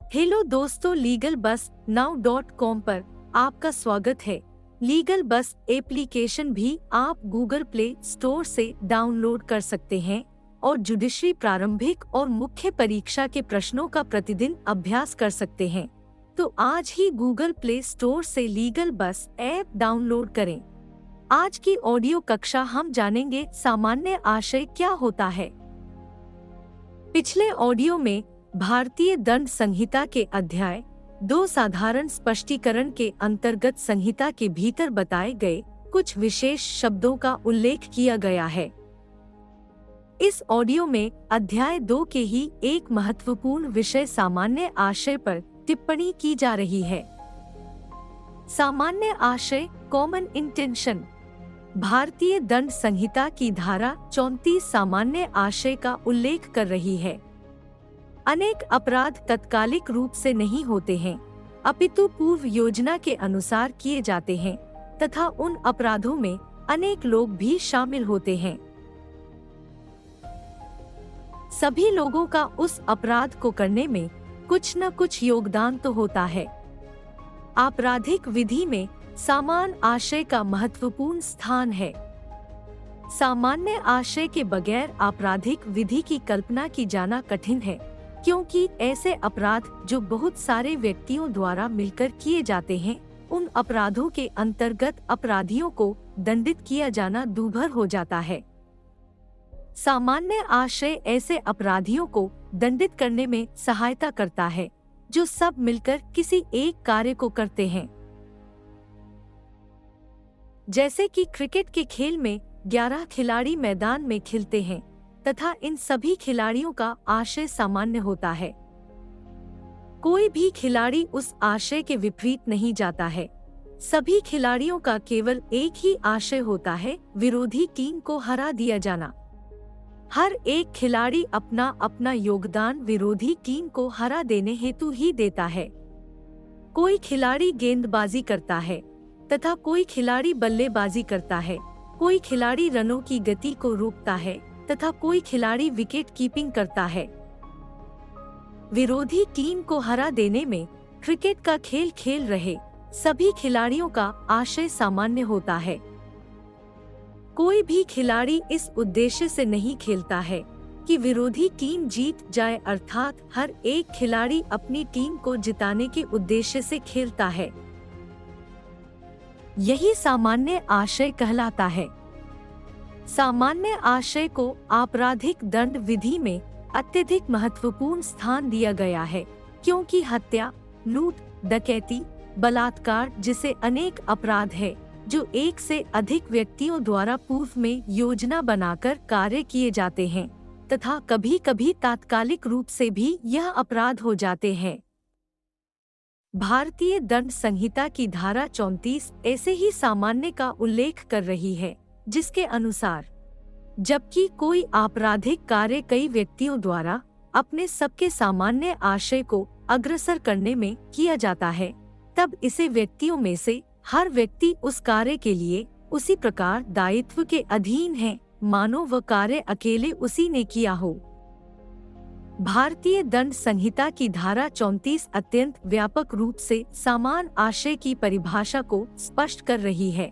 Hello दोस्तों, legal बस now.com पर आपका स्वागत है। लीगल बस एप्लीकेशन भी आप गूगल प्ले स्टोर से डाउनलोड कर सकते हैं और जुडिशरी प्रारंभिक और मुख्य परीक्षा के प्रश्नों का प्रतिदिन अभ्यास कर सकते हैं। तो आज ही गूगल प्ले स्टोर से लीगल बस ऐप डाउनलोड करें। आज की ऑडियो कक्षा हम जानेंगे सामान्य आशय क्या होता है। पिछले ऑडियो में भारतीय दंड संहिता के अध्याय 2 साधारण स्पष्टीकरण के अंतर्गत संहिता के भीतर बताए गए कुछ विशेष शब्दों का उल्लेख किया गया है। इस ऑडियो में अध्याय 2 के ही एक महत्वपूर्ण विषय सामान्य आशय पर टिप्पणी की जा रही है। सामान्य आशय कॉमन इंटेंशन भारतीय दंड संहिता की धारा 34 सामान्य आशय का उल्लेख कर रही है। अनेक अपराध तत्कालिक रूप से नहीं होते हैं, अपितु पूर्व योजना के अनुसार किए जाते हैं तथा उन अपराधों में अनेक लोग भी शामिल होते हैं। सभी लोगों का उस अपराध को करने में कुछ न कुछ योगदान तो होता है। आपराधिक विधि में सामान्य आशय का महत्वपूर्ण स्थान है। सामान्य आशय के बगैर आपराधिक विधि की कल्पना की जाना कठिन है, क्योंकि ऐसे अपराध जो बहुत सारे व्यक्तियों द्वारा मिलकर किए जाते हैं, उन अपराधों के अंतर्गत अपराधियों को दंडित किया जाना दूभर हो जाता है। सामान्य आशय ऐसे अपराधियों को दंडित करने में सहायता करता है जो सब मिलकर किसी एक कार्य को करते हैं। जैसे कि क्रिकेट के खेल में 11 खिलाड़ी मैदान में खेलते हैं तथा इन सभी खिलाड़ियों का आशय सामान्य होता है। कोई भी खिलाड़ी उस आशय के विपरीत नहीं जाता है। सभी खिलाड़ियों का केवल एक ही आशय होता है, विरोधी टीम को हरा दिया जाना। हर एक खिलाड़ी अपना अपना योगदान विरोधी टीम को हरा देने हेतु ही देता है। कोई खिलाड़ी गेंदबाजी करता है तथा कोई खिलाड़ी बल्लेबाजी करता है। कोई खिलाड़ी रनों की गति को रोकता है तथा कोई खिलाड़ी विकेट कीपिंग करता है। विरोधी टीम को हरा देने में क्रिकेट का खेल खेल रहे सभी खिलाड़ियों का आशय सामान्य होता है। कोई भी खिलाड़ी इस उद्देश्य से नहीं खेलता है कि विरोधी टीम जीत जाए, अर्थात हर एक खिलाड़ी अपनी टीम को जिताने के उद्देश्य से खेलता है। यही सामान्य आशय कहलाता है। सामान्य आशय को आपराधिक दंड विधि में अत्यधिक महत्वपूर्ण स्थान दिया गया है, क्योंकि हत्या, लूट, डकैती, बलात्कार जैसे अनेक अपराध है जो एक से अधिक व्यक्तियों द्वारा पूर्व में योजना बनाकर कार्य किए जाते हैं तथा कभी कभी तात्कालिक रूप से भी यह अपराध हो जाते हैं। भारतीय दंड संहिता की धारा 34 ऐसे ही सामान्य का उल्लेख कर रही है, जिसके अनुसार जबकि कोई आपराधिक कार्य कई व्यक्तियों द्वारा अपने सबके सामान्य आशय को अग्रसर करने में किया जाता है, तब इसे व्यक्तियों में से हर व्यक्ति उस कार्य के लिए उसी प्रकार दायित्व के अधीन है, मानो वह कार्य अकेले उसी ने किया हो। भारतीय दंड संहिता की धारा 34 अत्यंत व्यापक रूप से समान आशय की परिभाषा को स्पष्ट कर रही है।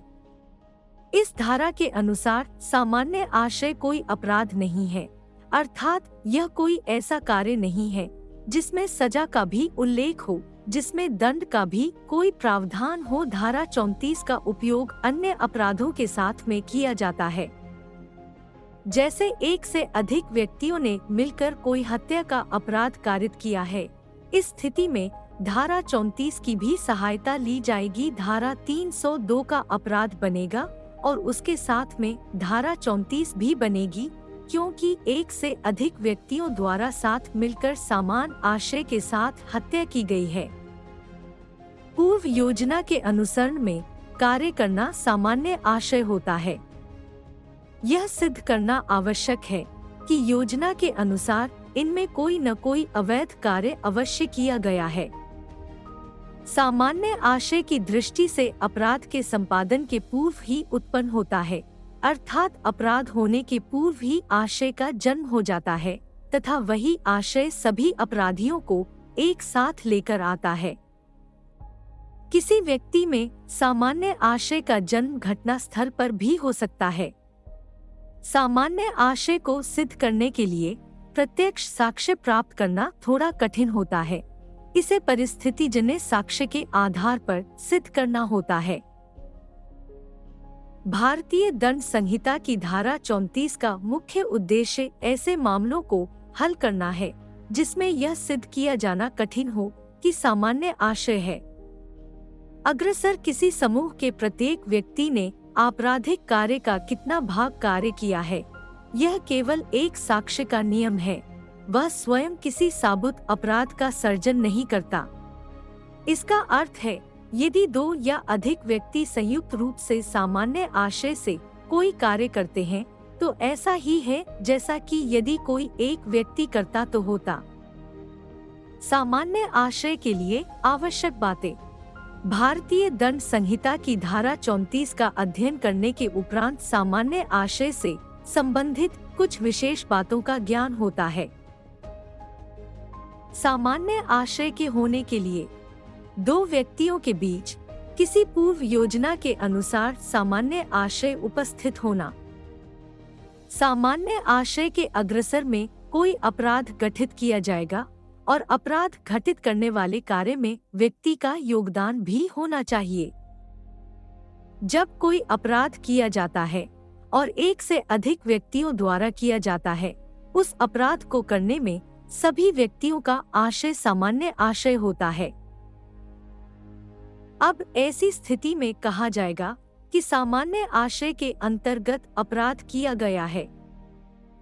इस धारा के अनुसार सामान्य आशय कोई अपराध नहीं है, अर्थात यह कोई ऐसा कार्य नहीं है जिसमें सजा का भी उल्लेख हो, जिसमें दंड का भी कोई प्रावधान हो। धारा 34 का उपयोग अन्य अपराधों के साथ में किया जाता है। जैसे एक से अधिक व्यक्तियों ने मिलकर कोई हत्या का अपराध कारित किया है, इस स्थिति में धारा 34 की भी सहायता ली जाएगी। धारा 302 का अपराध बनेगा और उसके साथ में धारा 34 भी बनेगी, क्योंकि एक से अधिक व्यक्तियों द्वारा साथ मिलकर समान आशय के साथ हत्या की गई है। पूर्व योजना के अनुसरण में कार्य करना सामान्य आशय होता है। यह सिद्ध करना आवश्यक है कि योजना के अनुसार इनमें कोई न कोई अवैध कार्य अवश्य किया गया है। सामान्य आशय की दृष्टि से अपराध के संपादन के पूर्व ही उत्पन्न होता है, अर्थात अपराध होने के पूर्व ही आशय का जन्म हो जाता है तथा वही आशय सभी अपराधियों को एक साथ लेकर आता है। किसी व्यक्ति में सामान्य आशय का जन्म घटना स्थल पर भी हो सकता है। सामान्य आशय को सिद्ध करने के लिए प्रत्यक्ष साक्ष्य प्राप्त करना थोड़ा कठिन होता है। इसे परिस्थितिजन्य साक्ष्य के आधार पर सिद्ध करना होता है। भारतीय दंड संहिता की धारा 34 का मुख्य उद्देश्य ऐसे मामलों को हल करना है जिसमें यह सिद्ध किया जाना कठिन हो कि सामान्य आशय है। अग्रसर किसी समूह के प्रत्येक व्यक्ति ने आपराधिक कार्य का कितना भाग कार्य किया है, यह केवल एक साक्ष्य का नियम है। वह स्वयं किसी साबुत अपराध का सर्जन नहीं करता। इसका अर्थ है, यदि 2 या अधिक व्यक्ति संयुक्त रूप से सामान्य आशय से कोई कार्य करते हैं तो ऐसा ही है जैसा कि यदि कोई एक व्यक्ति करता तो होता। सामान्य आशय के लिए आवश्यक बातें। भारतीय दंड संहिता की धारा 34 का अध्ययन करने के उपरांत सामान्य आशय से संबंधित कुछ विशेष बातों का ज्ञान होता है। सामान्य आशय के होने के लिए 2 व्यक्तियों के बीच किसी पूर्व योजना के अनुसार सामान्य आशय उपस्थित होना। सामान्य आशय के अग्रसर में कोई अपराध गठित किया जाएगा और अपराध घटित करने वाले कार्य में व्यक्ति का योगदान भी होना चाहिए। जब कोई अपराध किया जाता है और एक से अधिक व्यक्तियों द्वारा किया जाता है, उस अपराध को करने में सभी व्यक्तियों का आशय सामान्य आशय होता है। अब ऐसी स्थिति में कहा जाएगा कि सामान्य आशय के अंतर्गत अपराध किया गया है।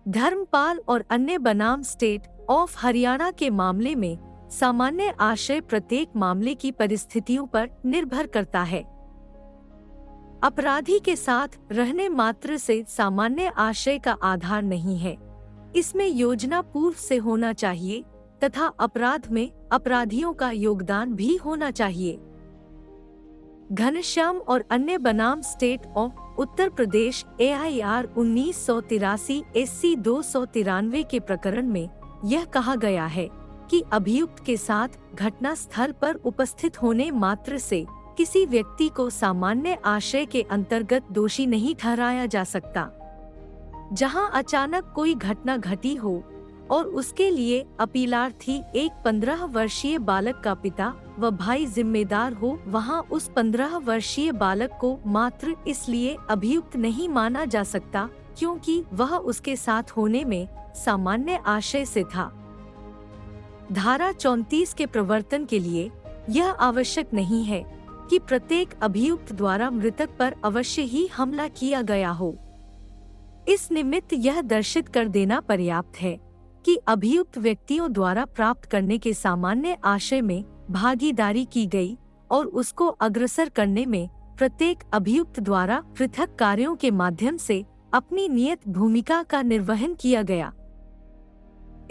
धर्मपाल और अन्य बनाम स्टेट ऑफ हरियाणा के मामले में सामान्य आशय प्रत्येक मामले की परिस्थितियों पर निर्भर करता है। अपराधी के साथ रहने मात्र से सामान्य आशय का आधार नहीं है। इसमें योजना पूर्व से होना चाहिए तथा अपराध में अपराधियों का योगदान भी होना चाहिए। घनश्याम और अन्य बनाम state of Uttar Pradesh AIR 1983 SC 293 के प्रकरण में यह कहा गया है कि अभियुक्त के साथ घटना स्थल पर उपस्थित होने मात्र से किसी व्यक्ति को सामान्य आशय के अंतर्गत दोषी नहीं ठहराया जा सकता। जहां अचानक कोई घटना घटी हो और उसके लिए अपीलार्थी एक 15 वर्षीय बालक का पिता व भाई जिम्मेदार हो, वहां उस 15 वर्षीय बालक को मात्र इसलिए अभियुक्त नहीं माना जा सकता क्योंकि वह उसके साथ होने में सामान्य आशय से था। धारा 34 के प्रवर्तन के लिए यह आवश्यक नहीं है कि प्रत्येक अभियुक्त द्वारा मृतक पर अवश्य ही हमला किया गया हो। इस निमित्त यह दर्शित कर देना पर्याप्त है कि अभियुक्त व्यक्तियों द्वारा प्राप्त करने के सामान्य आशय में भागीदारी की गई और उसको अग्रसर करने में प्रत्येक अभियुक्त द्वारा पृथक कार्यों के माध्यम से अपनी नियत भूमिका का निर्वहन किया गया।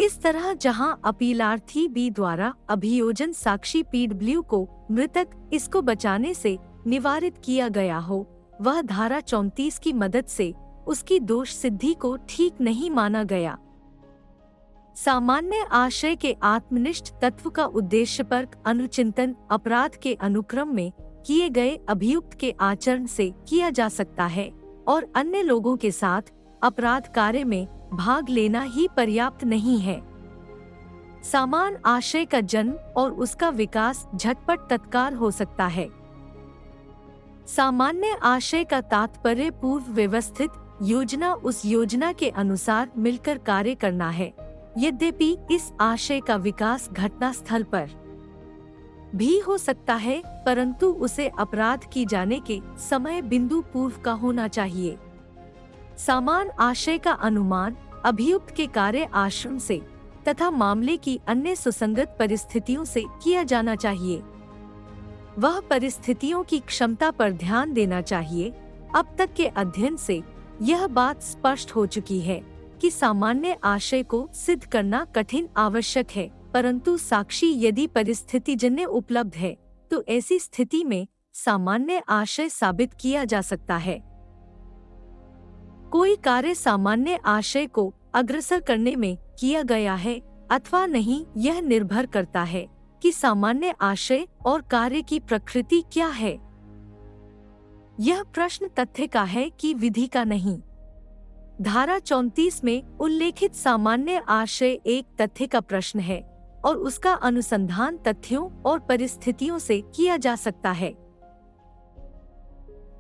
इस तरह जहां अपीलार्थी बी द्वारा अभियोजन साक्षी PW को मृतक इसको बचाने से निवारित किया गया हो, वह धारा 34 की मदद से उसकी दोष सिद्धि को ठीक नहीं माना गया। सामान्य आशय के आत्मनिष्ठ तत्व का उद्देश्य पर अनुचिंतन अपराध के अनुक्रम में किए गए अभियुक्त के आचरण से किया जा सकता है और अन्य लोगों के साथ अपराध कार्य में भाग लेना ही पर्याप्त नहीं है। समान आशय का जन्म और उसका विकास झटपट तत्काल हो सकता है। सामान्य आशय का तात्पर्य पूर्व व्यवस्थित योजना उस योजना के अनुसार मिलकर कार्य करना है। यद्यपि इस आशय का विकास घटना स्थल पर भी हो सकता है, परंतु उसे अपराध की जाने के समय बिंदु पूर्व का होना चाहिए। समान आशय का अनुमान अभियुक्त के कार्य आश्रम से तथा मामले की अन्य सुसंगत परिस्थितियों से किया जाना चाहिए। वह परिस्थितियों की क्षमता पर ध्यान देना चाहिए। अब तक के अध्ययन से यह बात स्पष्ट हो चुकी है कि सामान्य आशय को सिद्ध करना कठिन आवश्यक है, परंतु साक्षी यदि परिस्थितिजन्य उपलब्ध है तो ऐसी स्थिति में सामान्य आशय साबित किया जा सकता है। कोई कार्य सामान्य आशय को अग्रसर करने में किया गया है अथवा नहीं, यह निर्भर करता है कि सामान्य आशय और कार्य की प्रकृति क्या है। यह प्रश्न तथ्य का है कि विधि का नहीं। धारा 34 में उल्लेखित सामान्य आशय एक तथ्य का प्रश्न है और उसका अनुसंधान तथ्यों और परिस्थितियों से किया जा सकता है।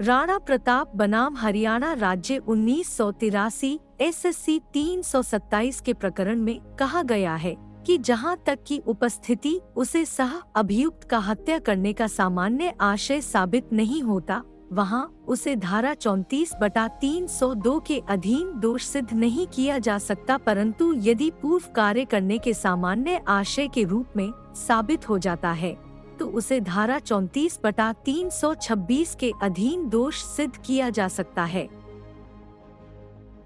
राणा प्रताप बनाम हरियाणा राज्य 1983 SSC 327 के प्रकरण में कहा गया है कि जहां तक की उपस्थिति उसे सह अभियुक्त का हत्या करने का सामान्य आशय साबित नहीं होता, वहां उसे धारा 34/302 के अधीन दोष सिद्ध नहीं किया जा सकता, परंतु यदि पूर्व कार्य करने के सामान्य आशय के रूप में साबित हो जाता है तो उसे धारा 34/326 के अधीन दोष सिद्ध किया जा सकता है।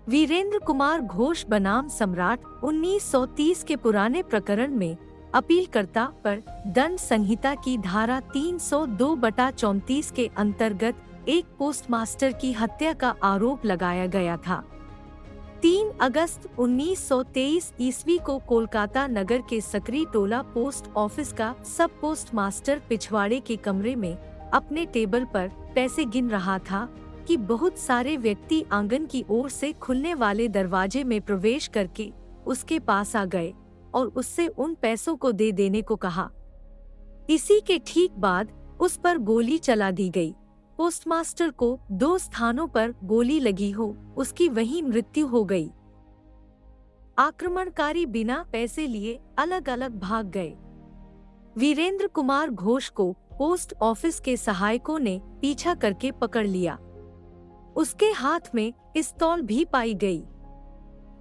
वीरेंद्र कुमार घोष बनाम सम्राट 1930 के पुराने प्रकरण में अपीलकर्ता पर दंड संहिता की धारा 302/34 के अंतर्गत एक पोस्टमास्टर की हत्या का आरोप लगाया गया था। 3 अगस्त 1923 ईस्वी को कोलकाता नगर के सकरी टोला पोस्ट ऑफिस का सब पोस्टमास्टर पिछवाड़े के कमरे में अपने टेबल पर पैसे गिन रहा था कि बहुत सारे व्यक्ति आंगन की ओर से खुलने वाले दरवाजे में प्रवेश करके उसके पास आ गए और उससे उन पैसों को दे देने को कहा। इसी के ठीक बाद उस पर गोली चला दी गई। पोस्टमास्टर को 2 स्थानों पर गोली लगी हो, उसकी वहीं मृत्यु हो गई। आक्रमणकारी बिना पैसे लिए अलग अलग भाग गए। वीरेंद्र कुमार घोष को पोस्ट ऑफिस के सहायकों ने पीछा करके पकड़ लिया। उसके हाथ में पिस्तौल भी पाई गई।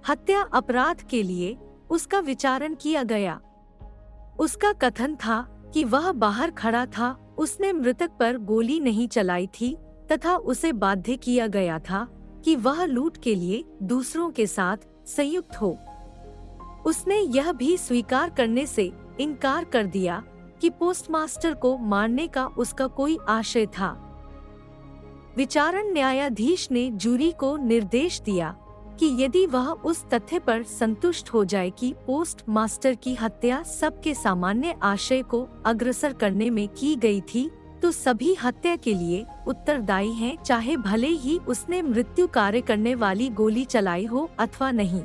हत्या अपराध के लिए उसका विचारण किया गया। उसका कथन था कि वह बाहर खड़ा था, उसने मृतक पर गोली नहीं चलाई थी तथा उसे बाध्य किया गया था कि वह लूट के लिए दूसरों के साथ संयुक्त हो। उसने यह भी स्वीकार करने से इनकार कर दिया कि पोस्टमास्टर को मारने का उसका कोई आशय था। विचारण न्यायाधीश ने जूरी को निर्देश दिया कि यदि वह उस तथ्य पर संतुष्ट हो जाए कि पोस्ट मास्टर की हत्या सबके सामान्य आशय को अग्रसर करने में की गई थी, तो सभी हत्या के लिए उत्तरदायी हैं, चाहे भले ही उसने मृत्यु कार्य करने वाली गोली चलाई हो अथवा नहीं।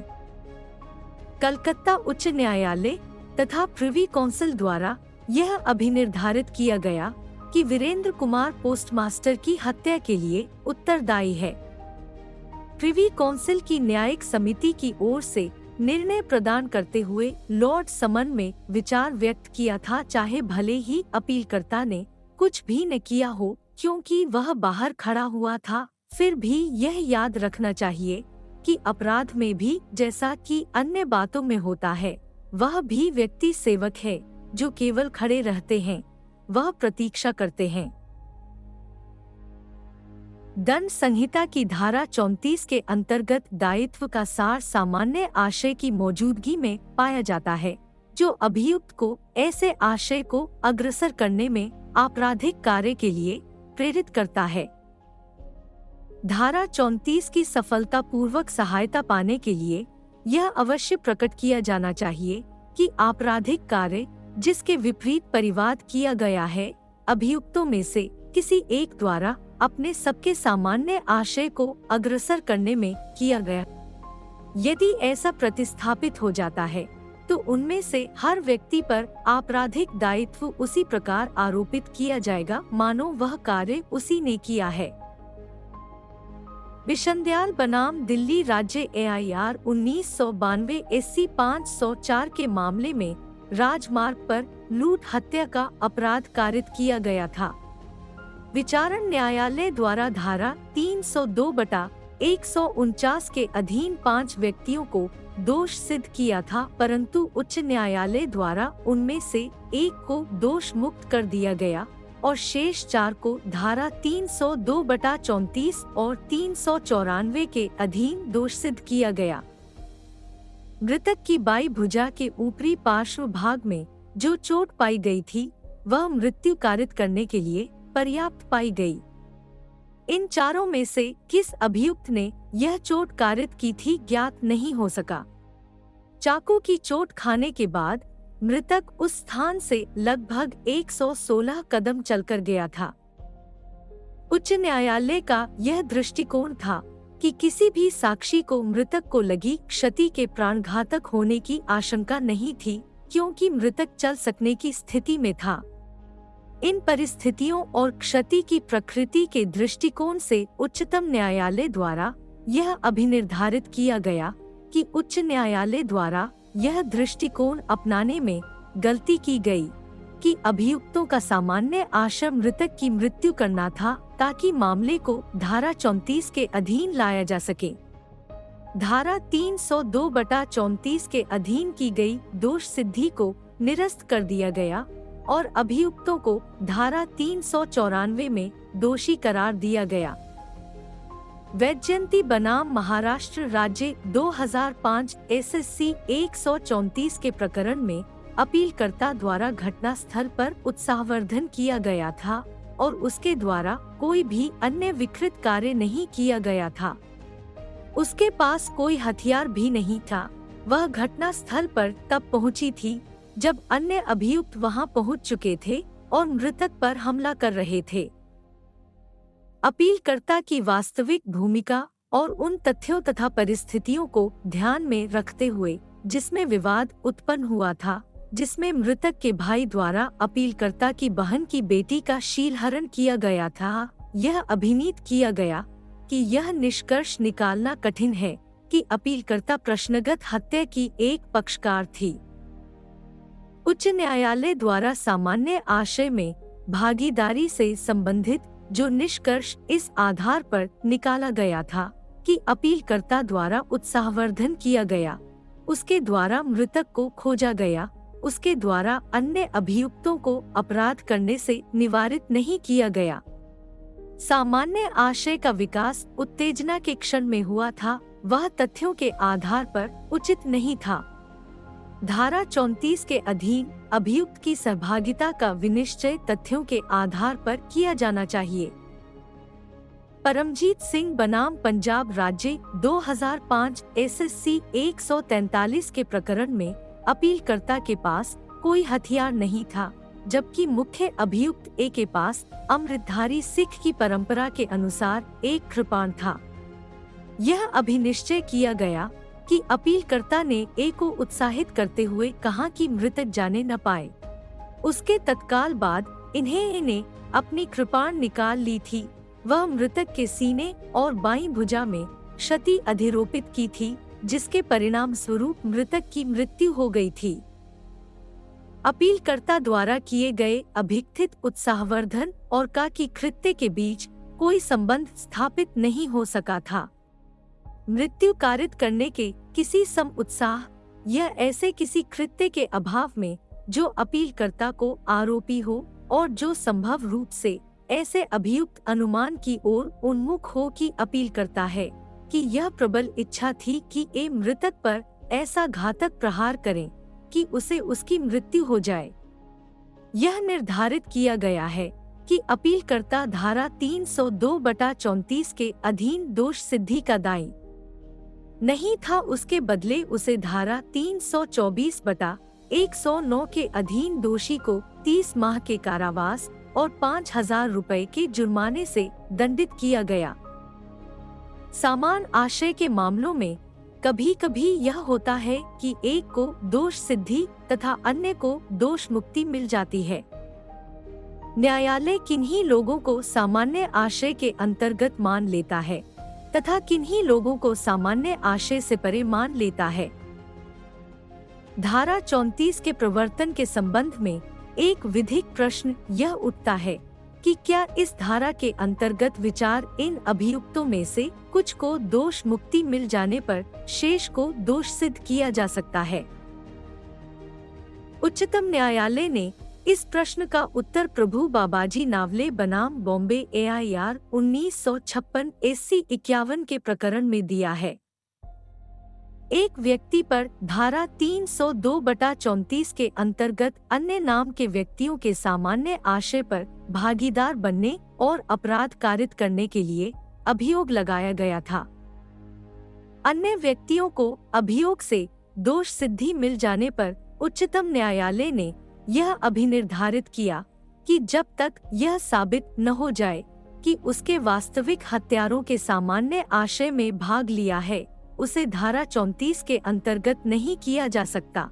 कलकत्ता उच्च न्यायालय तथा प्रिवी काउंसिल द्वारा यह अभिनिर्धारित किया गया कि वीरेंद्र कुमार पोस्टमास्टर की हत्या के लिए उत्तरदायी है। प्रिवी काउंसिल की न्यायिक समिति की ओर से निर्णय प्रदान करते हुए लॉर्ड समन में विचार व्यक्त किया था, चाहे भले ही अपीलकर्ता ने कुछ भी न किया हो क्योंकि वह बाहर खड़ा हुआ था, फिर भी यह याद रखना चाहिए कि अपराध में भी जैसा कि अन्य बातों में होता है, वह भी व्यक्ति सेवक है जो केवल खड़े रहते हैं, वह प्रतीक्षा करते हैं। दंड संहिता की धारा 34 के अंतर्गत दायित्व का सार सामान्य आशय की मौजूदगी में पाया जाता है, जो अभियुक्त को ऐसे आशय को अग्रसर करने में आपराधिक कार्य के लिए प्रेरित करता है। धारा 34 की सफलतापूर्वक सहायता पाने के लिए यह अवश्य प्रकट किया जाना चाहिए कि आपराधिक कार्य जिसके विपरीत परिवाद किया गया है, अभियुक्तों में से किसी एक द्वारा अपने सबके सामान्य आशय को अग्रसर करने में किया गया। यदि ऐसा प्रतिस्थापित हो जाता है तो उनमें से हर व्यक्ति पर आपराधिक दायित्व उसी प्रकार आरोपित किया जाएगा मानो वह कार्य उसी ने किया है। बिशनदयाल बनाम दिल्ली राज्य AIR 1992 SC 504 के मामले में राजमार्ग पर लूट हत्या का अपराध कारित किया गया था। विचारण न्यायालय द्वारा धारा 302/149 के अधीन 5 व्यक्तियों को दोष सिद्ध किया था, परंतु उच्च न्यायालय द्वारा उनमें से एक को दोष मुक्त कर दिया गया और शेष 4 को धारा 302/34 और 394 के अधीन दोष सिद्ध किया गया। मृतक की बाई भुजा के ऊपरी पार्श्व भाग में जो चोट पाई गई थी, वह मृत्यु कारित करने के लिए पर्याप्त पाई गई। इन चारों में से किस अभियुक्त ने यह चोट कारित की थी ज्ञात नहीं हो सका। चाकू की चोट खाने के बाद मृतक उस स्थान से लगभग 116 कदम चलकर गया था। उच्च न्यायालय का यह दृष्टिकोण था कि किसी भी साक्षी को मृतक को लगी क्षति के प्राणघातक होने की आशंका नहीं थी, क्योंकि मृतक चल सकने की स्थिति में था। इन परिस्थितियों और क्षति की प्रकृति के दृष्टिकोण से उच्चतम न्यायालय द्वारा यह अभिनिर्धारित किया गया कि उच्च न्यायालय द्वारा यह दृष्टिकोण अपनाने में गलती की गई कि अभियुक्तों का सामान्य आशय मृतक की मृत्यु करना था, ताकि मामले को धारा 34 के अधीन लाया जा सके। धारा 302/34 के अधीन की गई दोष सिद्धि को निरस्त कर दिया गया और अभियुक्तों को धारा 394 में दोषी करार दिया गया। वैजयंती बनाम महाराष्ट्र राज्य 2005 SSC 134 के प्रकरण में अपीलकर्ता द्वारा घटना स्थल पर उत्साहवर्धन किया गया था और उसके द्वारा कोई भी अन्य विकृत कार्य नहीं किया गया था। उसके पास कोई हथियार भी नहीं था। वह घटना स्थल पर तब पहुंची थी जब अन्य अभियुक्त वहां पहुंच चुके थे और मृतक पर हमला कर रहे थे। अपीलकर्ता की वास्तविक भूमिका और उन तथ्यों तथा परिस्थितियों को ध्यान में रखते हुए जिसमें विवाद उत्पन्न हुआ था, जिसमें मृतक के भाई द्वारा अपीलकर्ता की बहन की बेटी का शीलहरण किया गया था, यह अभिनीत किया गया कि यह निष्कर्ष निकालना कठिन है कि अपीलकर्ता प्रश्नगत हत्या की एक पक्षकार थी। उच्च न्यायालय द्वारा सामान्य आशय में भागीदारी से संबंधित जो निष्कर्ष इस आधार पर निकाला गया था कि अपीलकर्ता द्वारा उत्साहवर्धन किया गया, उसके द्वारा मृतक को खोजा गया, उसके द्वारा अन्य अभियुक्तों को अपराध करने से निवारित नहीं किया गया। सामान्य आशय का विकास उत्तेजना के क्षण में हुआ था, वह तथ्यों के आधार पर उचित नहीं था। धारा 34 के अधीन अभियुक्त की सहभागिता का विनिश्चय तथ्यों के आधार पर किया जाना चाहिए। परमजीत सिंह बनाम पंजाब राज्य 2005 SSC 143 के प्रकरण में अपीलकर्ता के पास कोई हथियार नहीं था, जबकि मुख्य अभियुक्त ए के पास अमृतधारी सिख की परंपरा के अनुसार एक कृपाण था। यह अभिनिश्चय किया गया कि अपीलकर्ता ने ए को उत्साहित करते हुए कहा कि मृतक जाने न पाए। उसके तत्काल बाद इन्हें ने अपनी कृपाण निकाल ली थी। वह मृतक के सीने और बाईं भुजा में क्षति अधिरोपित की थी, जिसके परिणाम स्वरूप मृतक की मृत्यु हो गई थी। अपीलकर्ता द्वारा किए गए अभिकथित उत्साहवर्धन और का की कृत्य के बीच कोई संबंध स्थापित नहीं हो सका था। मृत्यु कारित करने के किसी सम उत्साह या ऐसे किसी कृत्य के अभाव में जो अपीलकर्ता को आरोपी हो और जो संभव रूप से ऐसे अभियुक्त अनुमान की ओर उन्मुख हो कि अपीलकर्ता है कि यह प्रबल इच्छा थी कि ए मृतक पर ऐसा घातक प्रहार करें कि उसे उसकी मृत्यु हो जाए। यह निर्धारित किया गया है कि अपीलकर्ता धारा 302/34 के अधीन दोष सिद्धि का दायी नहीं था, उसके बदले उसे धारा 324/109 के अधीन दोषी को 30 माह के कारावास और 5,000 रुपए के जुर्माने से दंडित किया गया। समान आशय के मामलों में कभी कभी यह होता है कि एक को दोष सिद्धि तथा अन्य को दोष मुक्ति मिल जाती है। न्यायालय किन्हीं लोगों को सामान्य आशय के अंतर्गत मान लेता है तथा किन्हीं लोगों को सामान्य आशय से परे मान लेता है। धारा 34 के प्रवर्तन के संबंध में एक विधिक प्रश्न यह उठता है कि क्या इस धारा के अंतर्गत विचार इन अभियुक्तों में से कुछ को दोष मुक्ति मिल जाने पर शेष को दोष सिद्ध किया जा सकता है। उच्चतम न्यायालय ने इस प्रश्न का उत्तर प्रभु बाबाजी नावले बनाम बॉम्बे AIR 1956 SC 51 के प्रकरण में दिया है। एक व्यक्ति पर धारा 302/34 के अंतर्गत अन्य नाम के व्यक्तियों के सामान्य आशय पर भागीदार बनने और अपराध कारित करने के लिए अभियोग लगाया गया था। अन्य व्यक्तियों को अभियोग से दोष सिद्धि मिल जाने पर उच्चतम न्यायालय ने यह अभिनिर्धारित किया कि जब तक यह साबित न हो जाए कि उसके वास्तविक हत्यारों के सामान्य आशय में भाग लिया है, उसे धारा 34 के अंतर्गत नहीं किया जा सकता।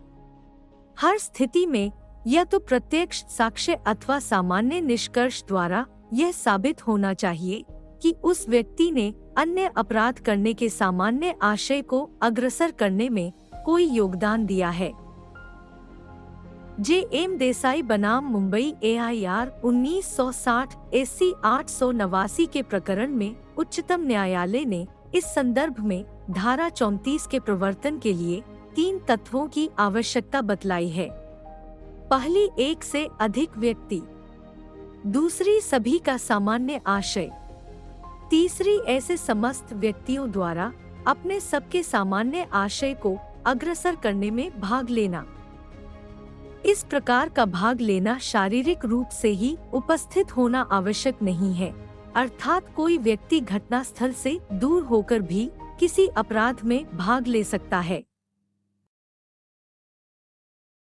हर स्थिति में या तो प्रत्यक्ष साक्ष्य अथवा सामान्य निष्कर्ष द्वारा यह साबित होना चाहिए कि उस व्यक्ति ने अन्य अपराध करने के सामान्य आशय को अग्रसर करने में कोई योगदान दिया है। जे.एम. देसाई बनाम मुंबई AIR 1960 SC 889 के प्रकरण में उच्चतम न्यायालय ने इस संदर्भ में धारा 34 के प्रवर्तन के लिए 3 तत्वों की आवश्यकता बतलाई है। पहली, एक से अधिक व्यक्ति। दूसरी, सभी का सामान्य आशय। तीसरी, ऐसे समस्त व्यक्तियों द्वारा अपने सबके सामान्य आशय को अग्रसर करने में भाग लेना। इस प्रकार का भाग लेना शारीरिक रूप से ही उपस्थित होना आवश्यक नहीं है, अर्थात कोई व्यक्ति घटनास्थल से दूर होकर भी किसी अपराध में भाग ले सकता है।